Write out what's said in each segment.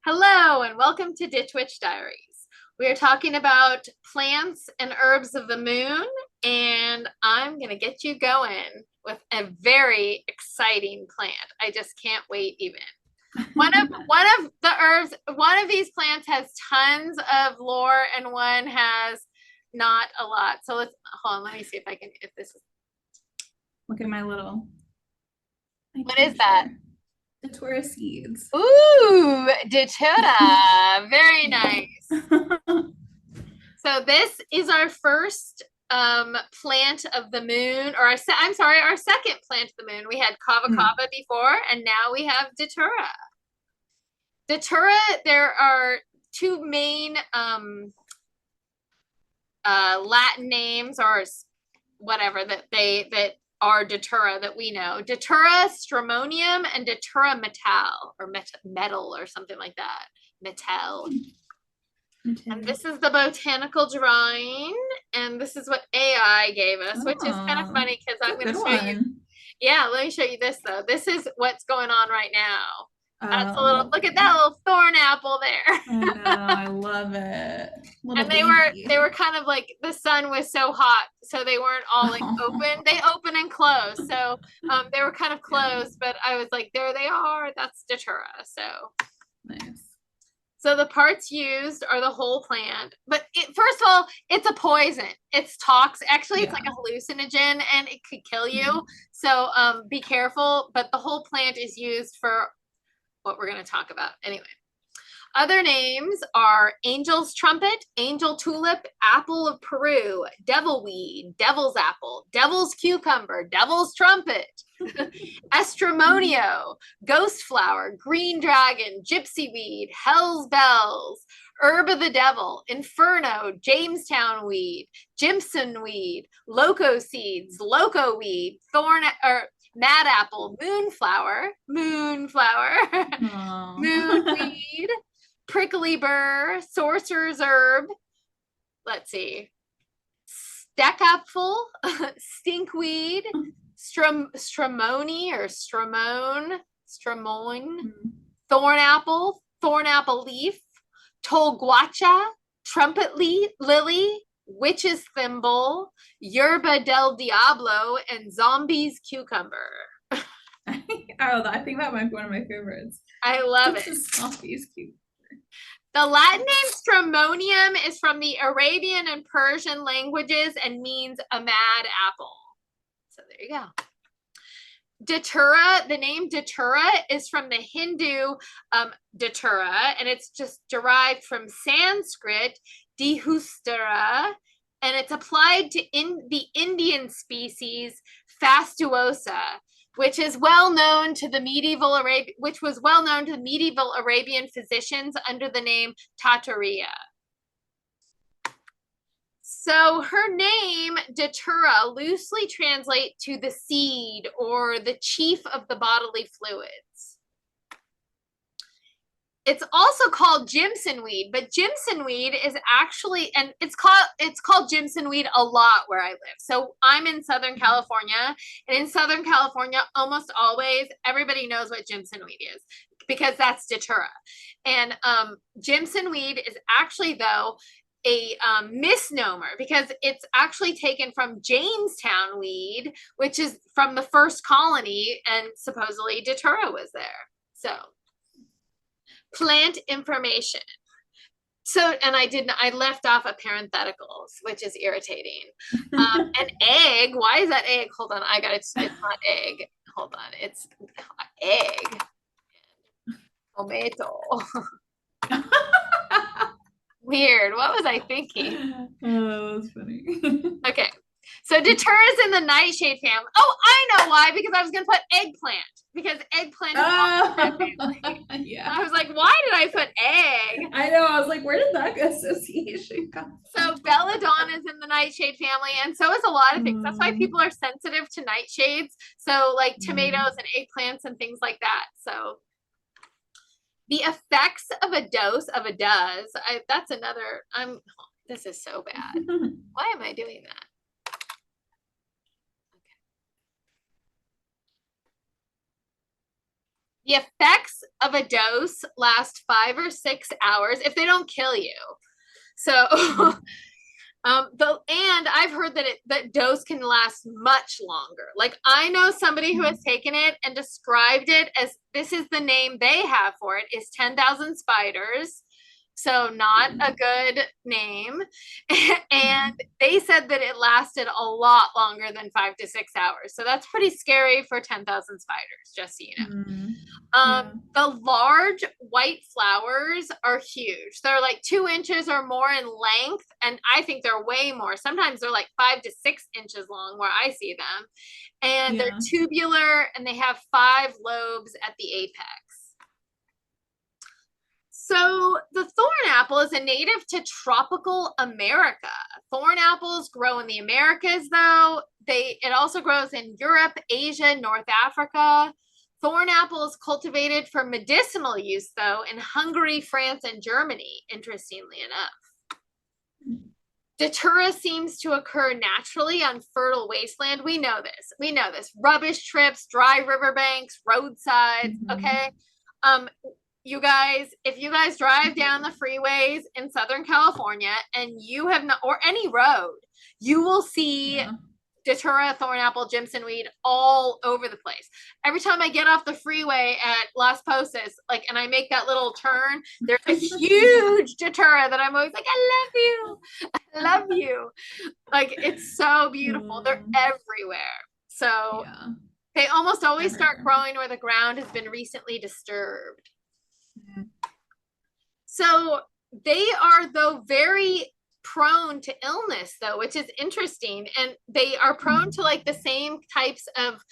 Hello and welcome to Ditch Witch Diaries. We are talking about plants and herbs of the moon, and I'm going to get you going with a very exciting plant. I just can't wait even. One of the herbs, one of these plants has tons of lore and one has not a lot. So let's hold on, let me see if this is. Look at my little. What is that? Datura seeds. Ooh, Datura. Very nice. So this is our first plant of the moon, or our second plant of the moon. We had kava kava before, and now we have Datura. Datura, there are two main Latin names or whatever that are Datura that we know. Datura Stramonium and Datura metal or something like that. Metel. And this is the botanical drawing, and this is what AI gave us, which is kind of funny because I'm going to show you. Yeah, let me show you this though. This is what's going on right now. That's a little. Look at that little thorn apple there. I know, I love it. And they were kind of like, the sun was so hot, so they weren't all like open. They open and close, so they were kind of closed. But I was like, there they are. That's Datura. So nice. So the parts used are the whole plant, but first of all, it's a poison. It's toxic. Actually, it's like a hallucinogen, and it could kill you. So be careful. But the whole plant is used for what we're going to talk about anyway. Other names are angel's trumpet, angel tulip, apple of Peru, devil weed, devil's apple, devil's cucumber, devil's trumpet, estramonium, ghost flower, green dragon, gypsy weed, hell's bells, herb of the devil, inferno, Jamestown weed, Jimsonweed, loco seeds, loco weed, thorn or mad apple, moonflower, moonweed, prickly burr, sorcerer's herb. Let's see. Stackapful, stinkweed, stramoni or stramoin, thorn apple leaf, tolguacha, trumpet lily, witch's thimble, yerba del diablo, and zombies cucumber. I think that might be one of my favorites. I love it. Zombies cucumber. The Latin name Stramonium is from the Arabian and Persian languages and means a mad apple. So there you go. Datura, the name Datura is from the Hindu Datura, and it's just derived from Sanskrit dhustura, and it's applied to the Indian species fastuosa, which is well known to the medieval Arabian physicians under the name Taturia. So her name, Datura, loosely translates to the seed or the chief of the bodily fluids. It's also called Jimsonweed, but Jimsonweed is actually, and it's called Jimsonweed a lot where I live. So I'm in Southern California, and in Southern California, almost always everybody knows what Jimsonweed is because that's Datura. And Jimsonweed is actually, though, a misnomer because it's actually taken from Jamestown weed, which is from the first colony, and supposedly Datura was there. So plant information. So, and I left off a parentheticals, which is irritating. An egg. Why is that egg? Hold on. It's not egg. Hold on. It's egg. Tomato. Weird. What was I thinking? Oh, that's funny. Okay. So Datura is in the nightshade family. Oh, I know why. Because I was going to put eggplant. Because eggplant is also my family. Yeah. I was like, why did I put egg? I know. I was like, where did that association come from? So belladonna is in the nightshade family, and so is a lot of things. That's why people are sensitive to nightshades. So like tomatoes and eggplants and things like that. So the effects of a dose of a does. That's another. This is so bad. Why am I doing that? The effects of a dose last 5 or 6 hours if they don't kill you. So, and I've heard that dose can last much longer. Like I know somebody who has taken it and described it as, this is the name they have for it, is 10,000 spiders. So not a good name. And they said that it lasted a lot longer than 5 to 6 hours. So that's pretty scary for 10,000 spiders, just so you know. The large white flowers are huge. They're like 2 inches or more in length. And I think they're way more. Sometimes they're like 5 to 6 inches long where I see them. And they're tubular and they have 5 lobes at the apex. So the thorn apple is a native to tropical America. Thorn apples grow in the Americas, though. It also grows in Europe, Asia, North Africa. Thorn apple is cultivated for medicinal use, though, in Hungary, France, and Germany, interestingly enough. Datura seems to occur naturally on fertile wasteland. We know this. Rubbish trips, dry riverbanks, roadsides, okay? You guys, if you guys drive down the freeways in Southern California and you have not, or any road, you will see Datura, thornapple, Jimsonweed all over the place. Every time I get off the freeway at Las Posas, like, and I make that little turn, there's a huge Datura that I'm always like, I love you. I love you. Like, it's so beautiful. They're everywhere. So they almost always start growing where the ground has been recently disturbed. So they are, though, very prone to illness, though, which is interesting. And they are prone to like the same types of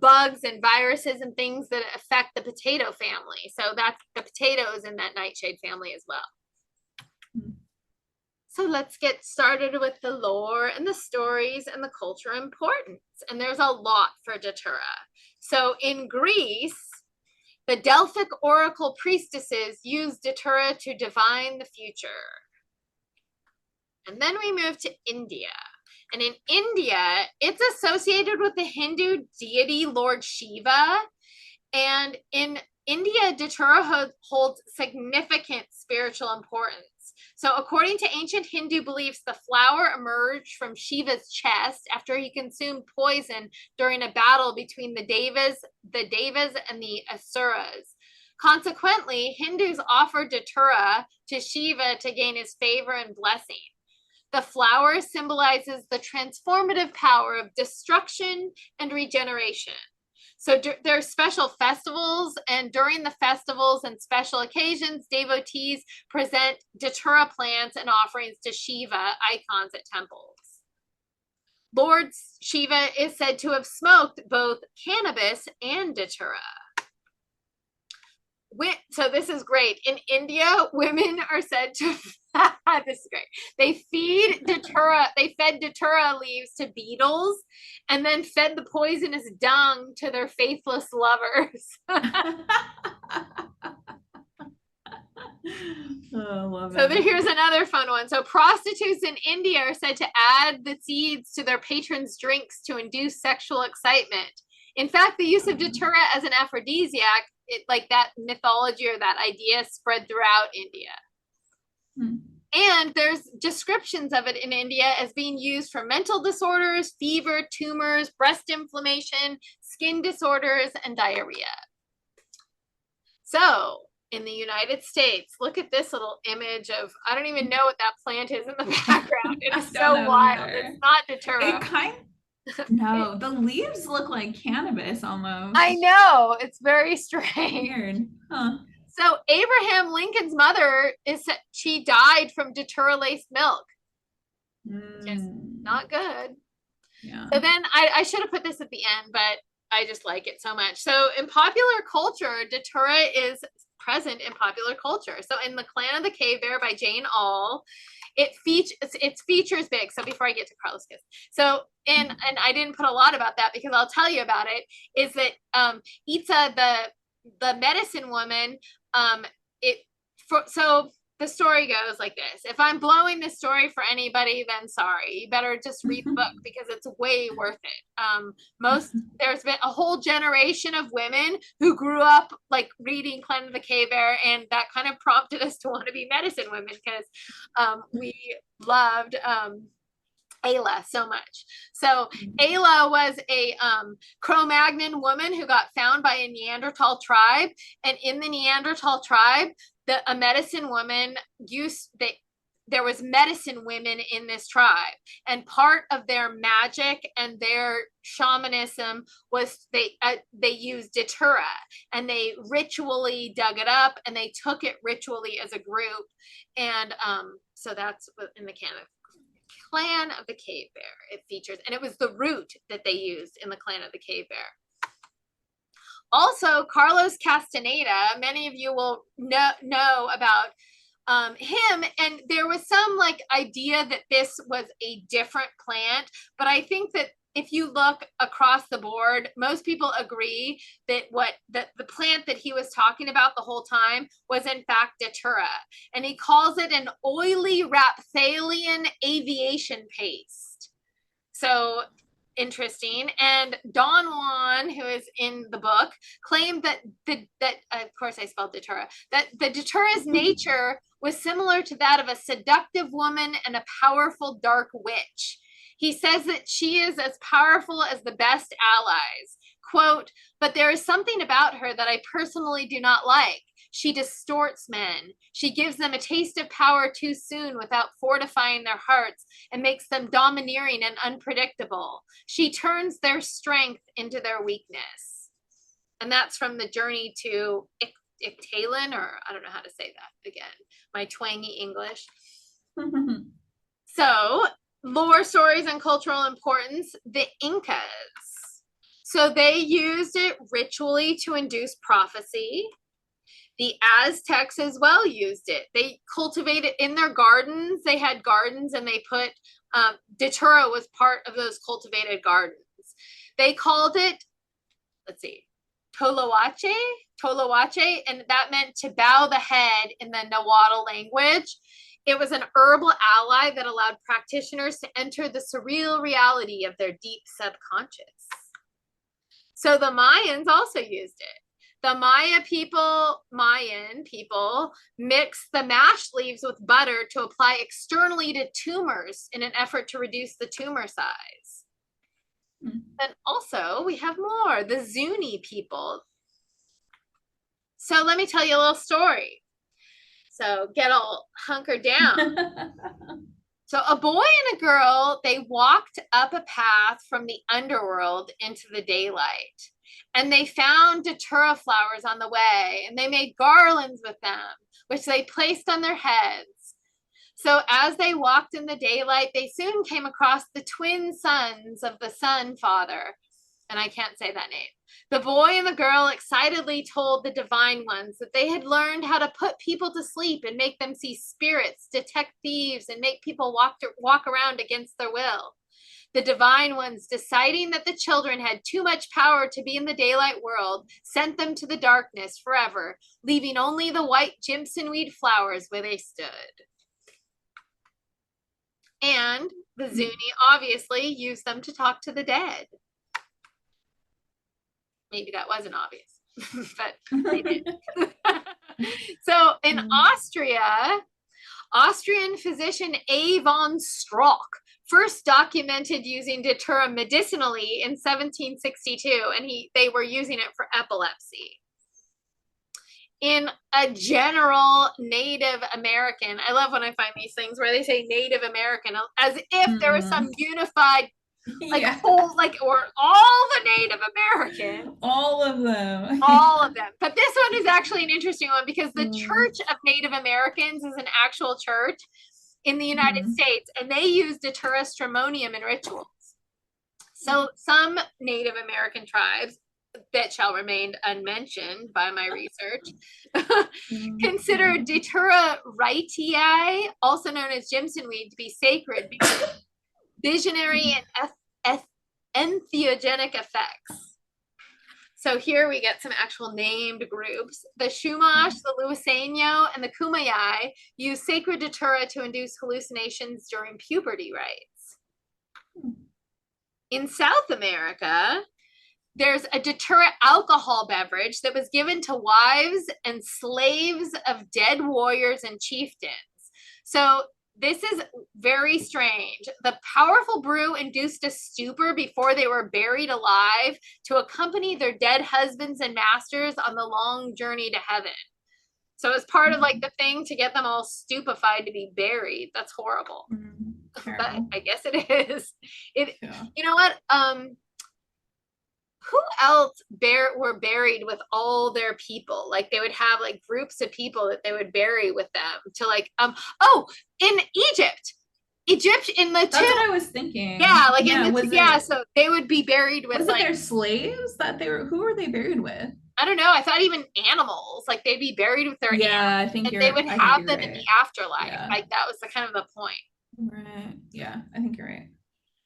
bugs and viruses and things that affect the potato family. So that's the potatoes in that nightshade family as well. So let's get started with the lore and the stories and the cultural importance. And there's a lot for Datura. So in Greece, the Delphic oracle priestesses used Datura to divine the future. And then we move to India. And in India, it's associated with the Hindu deity Lord Shiva. And in India, Datura holds significant spiritual importance. So according to ancient Hindu beliefs, the flower emerged from Shiva's chest after he consumed poison during a battle between the Devas and the Asuras. Consequently, Hindus offered Datura to Shiva to gain his favor and blessing. The flower symbolizes the transformative power of destruction and regeneration. So there are special festivals, and during the festivals and special occasions, devotees present Datura plants and offerings to Shiva icons at temples. Lord Shiva is said to have smoked both cannabis and Datura. So this is great. In India, women are said to, this is great. They fed Datura leaves to beetles and then fed the poisonous dung to their faithless lovers. Love so it. Here's another fun one. So prostitutes in India are said to add the seeds to their patrons' drinks to induce sexual excitement. In fact, the use of Datura as an aphrodisiac, like that mythology or that idea spread throughout India. And there's descriptions of it in India as being used for mental disorders, fever, tumors, breast inflammation, skin disorders, and diarrhea. So in the United States, look at this little image of, I don't even know what that plant is in the background. It is so wild. Either. It's not Datura. No, the leaves look like cannabis almost. I know. It's very strange. Weird. Huh. So Abraham Lincoln's mother she died from Datura-laced milk. Just not good. Yeah. So then I should have put this at the end, but I just like it so much. So in popular culture, Datura is present in popular culture. So in The Clan of the Cave Bear by Jane Auel, its features big. So before I get to Carlos Kiss, so and I didn't put a lot about that because I'll tell you about it. Is that Itza, the medicine woman, the story goes like this. If I'm blowing this story for anybody, then sorry. You better just read the book because it's way worth it. There's been a whole generation of women who grew up like reading Clan of the Cave Bear, and that kind of prompted us to want to be medicine women because we loved Ayla so much. So Ayla was a Cro-Magnon woman who got found by a Neanderthal tribe, and in the Neanderthal tribe, a medicine woman there was medicine women in this tribe, and part of their magic and their shamanism was they used Datura, and they ritually dug it up and they took it ritually as a group, and so that's in the Clan of the Cave Bear it features, and it was the root that they used in the Clan of the Cave Bear. Also, Carlos Castaneda, many of you will know about him, and there was some like idea that this was a different plant, but I think that if you look across the board, most people agree that the plant that he was talking about the whole time was in fact Datura, and he calls it an oily Rapthalian aviation paste. So interesting. And Don Juan, who is in the book, claimed that of course I spelled Datura, that the Datura's nature was similar to that of a seductive woman and a powerful dark witch. He says that she is as powerful as the best allies. Quote, but there is something about her that I personally do not like. She distorts men. She gives them a taste of power too soon without fortifying their hearts and makes them domineering and unpredictable. She turns their strength into their weakness. And that's from the Journey to Ictalen, or I don't know how to say that again, my twangy English. So, lore, stories, and cultural importance, the Incas. So they used it ritually to induce prophecy. The Aztecs as well used it. They cultivated in their gardens. They had gardens, and they put Datura was part of those cultivated gardens. They called it, let's see, Toloache, and that meant to bow the head in the Nahuatl language. It was an herbal ally that allowed practitioners to enter the surreal reality of their deep subconscious. So the Mayans also used it. The Mayan people mixed the mashed leaves with butter to apply externally to tumors in an effort to reduce the tumor size. Then also we have more, the Zuni people. So let me tell you a little story. So get all hunkered down. So a boy and a girl, they walked up a path from the underworld into the daylight. And they found Datura flowers on the way, and they made garlands with them, which they placed on their heads. So as they walked in the daylight, they soon came across the twin sons of the Sun Father. And I can't say that name. The boy and the girl excitedly told the divine ones that they had learned how to put people to sleep and make them see spirits, detect thieves, and make people walk around against their will. The divine ones, deciding that the children had too much power to be in the daylight world, sent them to the darkness forever, leaving only the white Jimsonweed flowers where they stood. And the Zuni obviously used them to talk to the dead. Maybe that wasn't obvious, but they did. So in Austria, Austrian physician A. von Strock first documented using Datura medicinally in 1762, and they were using it for epilepsy. In a general Native American, I love when I find these things where they say Native American, as if there was some unified, whole, or all the Native Americans. All of them. All of them. But this one is actually an interesting one because the Church of Native Americans is an actual church in the United States, and they use Datura Stramonium in rituals. So some Native American tribes that shall remain unmentioned by my research consider Datura wrightii, also known as Jimsonweed, to be sacred because of visionary and entheogenic effects. So here we get some actual named groups. The Chumash, the Luiseno, and the Kumeyaay use sacred datura to induce hallucinations during puberty rites. In South America, there's a datura alcohol beverage that was given to wives and slaves of dead warriors and chieftains. So this is very strange. The powerful brew induced a stupor before they were buried alive to accompany their dead husbands and masters on the long journey to heaven. So it's part of like the thing to get them all stupefied to be buried. That's horrible. But I guess it is. You know what? Who else were buried with all their people? Like they would have like groups of people that they would bury with them to like in Egypt in the That's what I was thinking. Yeah, like so they would be buried with was it their slaves that they were who were they buried with? I don't know. I thought even animals, like they'd be buried with their animals, I think and they would have them in the afterlife. Yeah. Like that was the kind of the point. Right. Yeah, I think you're right.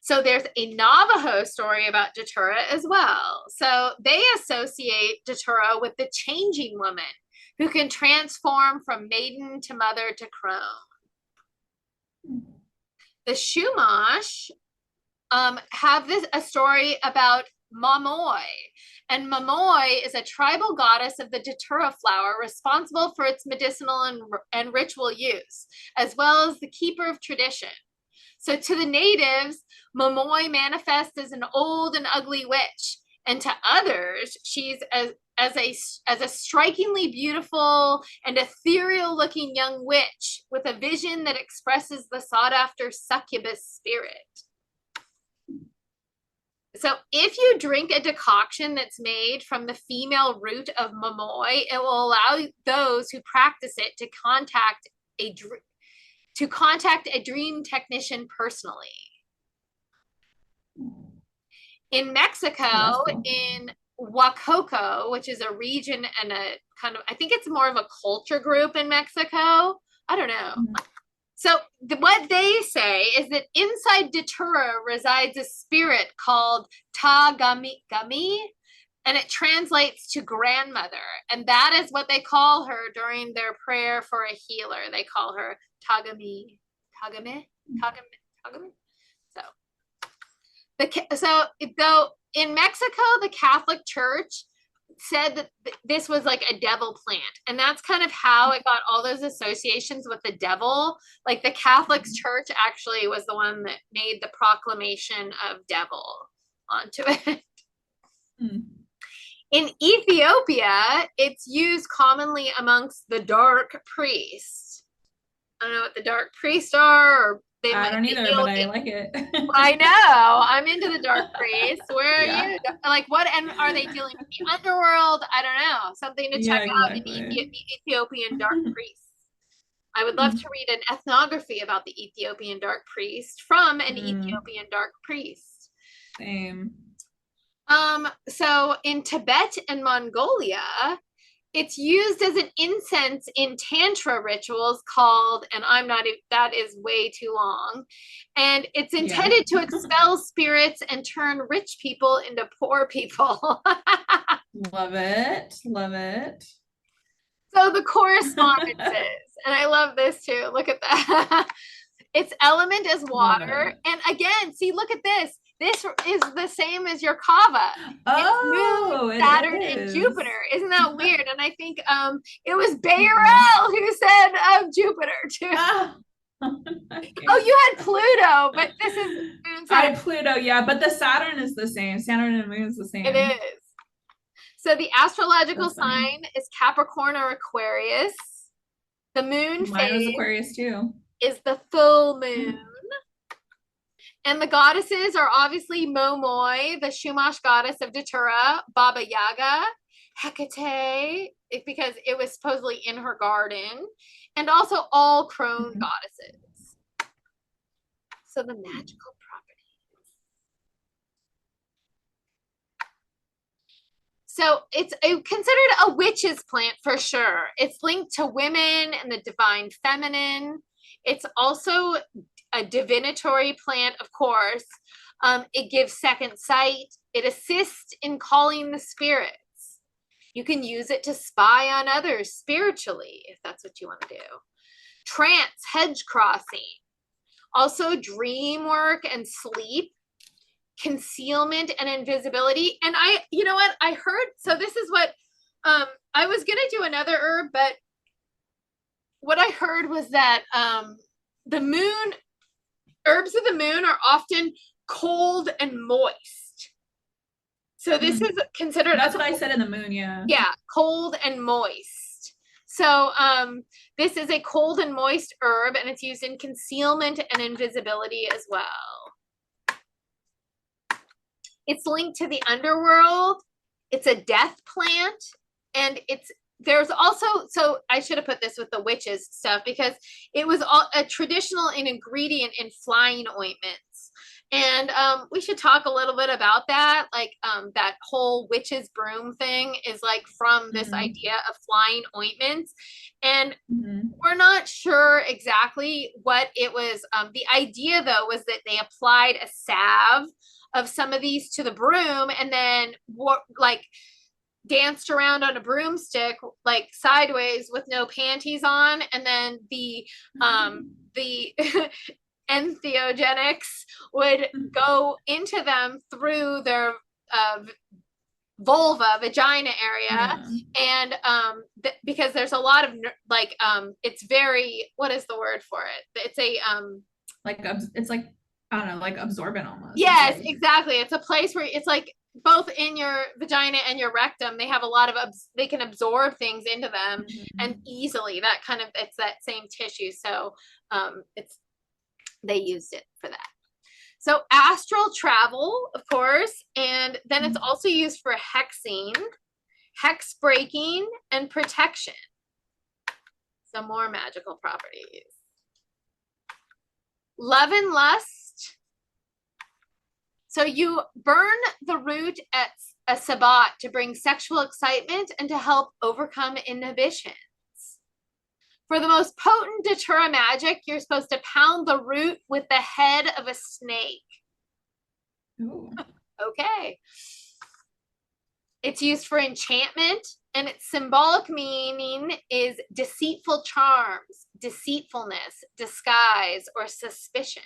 So there's a Navajo story about Datura as well. So they associate Datura with the changing woman who can transform from maiden to mother to crone. The Chumash have a story about Mamoy. And Mamoy is a tribal goddess of the Datura flower responsible for its medicinal and ritual use, as well as the keeper of tradition. So to the natives, Mamoy manifests as an old and ugly witch, and to others, she's as a strikingly beautiful and ethereal-looking young witch with a vision that expresses the sought-after succubus spirit. So if you drink a decoction that's made from the female root of Mamoy, it will allow those who practice it to contact a dream technician personally. In Mexico, cool. In Huacoco, which is a region and a kind of, I think it's more of a culture group in Mexico. I don't know. So what they say is that inside Datura resides a spirit called Tagami, and it translates to grandmother. And that is what they call her during their prayer for a healer. They call her Tagami. So though in Mexico, the Catholic Church said that this was like a devil plant, and that's kind of how it got all those associations with the devil. Like the Catholic Church actually was the one that made the proclamation of devil onto it. In Ethiopia, it's used commonly amongst the dark priests. I don't know what the dark priests are, or I don't either, but I like it. I know. I'm into the dark priests. Where are you? Like, what? And are they dealing with the underworld? I don't know. Something to check out in the Ethiopian dark priests. I would love to read an ethnography about the Ethiopian dark priest from an Ethiopian dark priest. Same. So in Tibet and Mongolia, it's used as an incense in Tantra rituals called, and that is way too long. And it's intended to expel spirits and turn rich people into poor people. Love it. Love it. So the correspondences, and I love this too. Look at that. Its element is water. And again, see, look at this. This is the same as your kava. It's Moon, Saturn, and Jupiter. Isn't that weird? And I think it was Bayerel who said Jupiter too. Oh, you had Pluto, but this is Moon, Saturn. I had Pluto, yeah, but the Saturn is the same. Saturn and Moon is the same. It is. So the astrological sign is Capricorn or Aquarius. The moon phase was Aquarius too. Is the full moon. And the goddesses are obviously Momoy, the Chumash goddess of Datura, Baba Yaga, Hecate, because it was supposedly in her garden, and also all crone goddesses. So the magical properties. So it's considered a witch's plant for sure. It's linked to women and the divine feminine. It's also a divinatory plant, of course. It gives second sight. It assists in calling the spirits. You can use it to spy on others spiritually, if that's what you want to do. Trance, hedge crossing. Also dream work and sleep, concealment and invisibility. And you know what? I heard, so this is what, I was going to do another herb, but what I heard was that the moon, herbs of the moon are often cold and moist. So this is considered. That's what I said in the moon, yeah. Yeah, cold and moist. So this is a cold and moist herb, and it's used in concealment and invisibility as well. It's linked to the underworld. It's a death plant, and there's also, so I should have put this with the witches stuff because it was all a traditional ingredient in flying ointments. And we should talk a little bit about that. Like that whole witch's broom thing is like from this idea of flying ointments. And we're not sure exactly what it was. The idea though was that they applied a salve of some of these to the broom and then like danced around on a broomstick like sideways with no panties on, and then the entheogenics would go into them through their vagina area. And because there's a lot of like it's very, what is the word for it? It's a it's like, I don't know, like absorbent almost. Yes, exactly. It's a place where it's like both in your vagina and your rectum, they have a lot of they can absorb things into them and easily. That kind of, it's that same tissue. So they used it for that. So astral travel, of course, and then it's also used for hexing, hex breaking, and protection. Some more magical properties. Love and lust. So you burn the root at a sabbat to bring sexual excitement and to help overcome inhibitions. For the most potent Datura magic, you're supposed to pound the root with the head of a snake. Ooh. Okay. It's used for enchantment, and its symbolic meaning is deceitful charms, deceitfulness, disguise, or suspicion.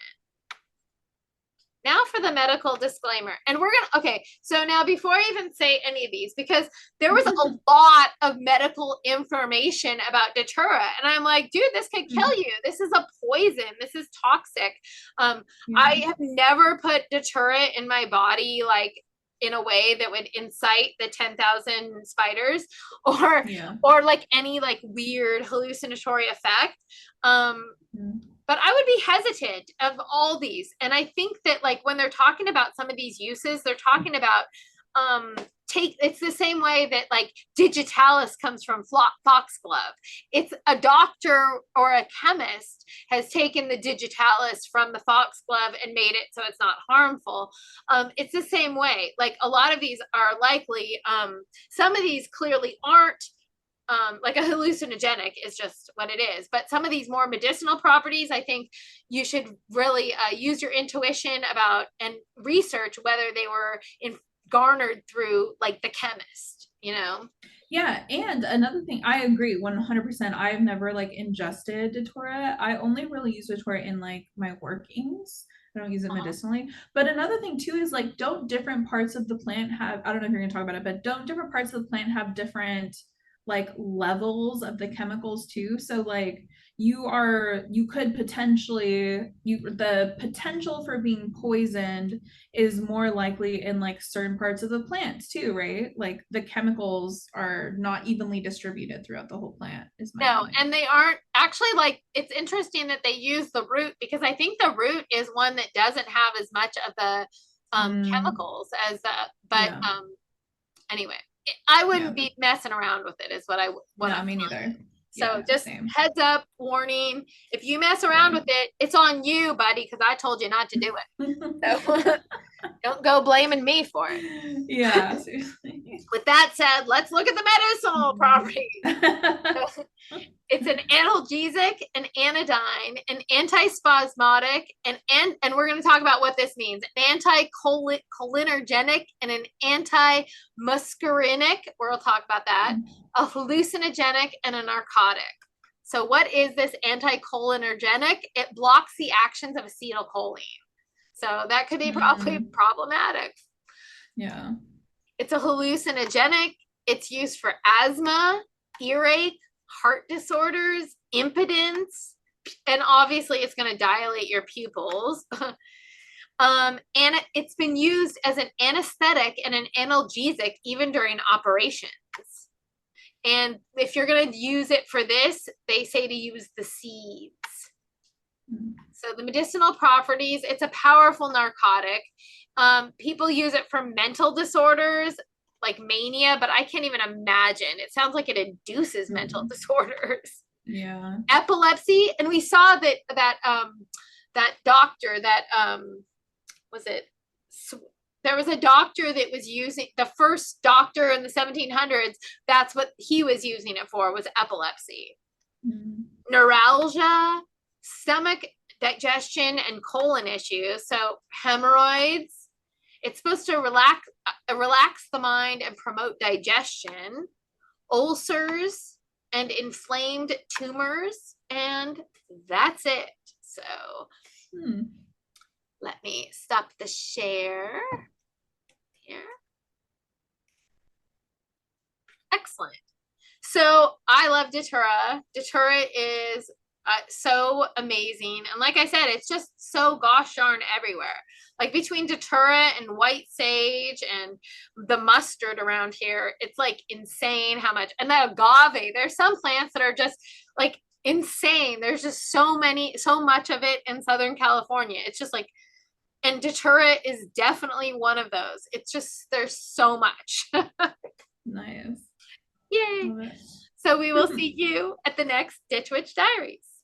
Now for the medical disclaimer. And we're going to, okay, so now before I even say any of these, because there was a lot of medical information about Datura, and I'm like, dude, this could kill you. This is a poison. This is toxic. I have never put Datura in my body, like, in a way that would incite the 10,000 spiders or like any like weird hallucinatory effect. But I would be hesitant of all these. And I think that like when they're talking about some of these uses, they're talking about it's the same way that like digitalis comes from foxglove. It's a doctor or a chemist has taken the digitalis from the foxglove and made it so it's not harmful. It's the same way. Like a lot of these are likely, some of these clearly aren't. Like a hallucinogenic is just what it is. But some of these more medicinal properties, I think you should really use your intuition about and research whether they were garnered through like the chemist, you know? Yeah, and another thing, I agree 100%. I've never like ingested Datura. I only really use Datura in like my workings. I don't use it medicinally. But another thing too is like, don't different parts of the plant have, I don't know if you're gonna talk about it, but don't different parts of the plant have different like levels of the chemicals too? So like you could potentially, the potential for being poisoned is more likely in like certain parts of the plant too, right? Like the chemicals are not evenly distributed throughout the whole plant. And they aren't actually, like, it's interesting that they use the root, because I think the root is one that doesn't have as much of the chemicals as anyway, I wouldn't be messing around with it is what I would. No, me neither. So just heads up, warning, if you mess around with it, it's on you, buddy, because I told you not to do it. So Don't go blaming me for it. Yeah, seriously. With that said, let's look at the medicinal properties. It's an analgesic, an anodyne, an antispasmodic, and we're going to talk about what this means. An anticholinergic and an antimuscarinic. We'll talk about that. A hallucinogenic and a narcotic. So what is this anticholinergic? It blocks the actions of acetylcholine. So that could be probably problematic. Yeah. It's a hallucinogenic. It's used for asthma, earache, heart disorders, impotence, and obviously it's going to dilate your pupils. And it's been used as an anesthetic and an analgesic even during operations. And if you're going to use it for this, they say to use the seeds. So the medicinal properties, it's a powerful narcotic. People use it for mental disorders like mania, but I can't even imagine. It sounds like it induces mental disorders. Yeah. Epilepsy, and we saw that doctor that was it? There was a doctor that was using, the first doctor in the 1700s. That's what he was using it for, was epilepsy. Neuralgia, stomach, digestion, and colon issues. So hemorrhoids. It's supposed to relax the mind and promote digestion, ulcers, and inflamed tumors, and that's it. So let me stop the share here. Excellent. So I love Datura. Datura is so amazing. And like I said, it's just so gosh darn everywhere. Like between Datura and white sage and the mustard around here, it's like insane how much. And the agave, there's some plants that are just like insane. There's just so much of it in Southern California. It's just like, and Datura is definitely one of those. It's just, there's so much. Nice. Yay. So we will see you at the next Ditch Witch Diaries.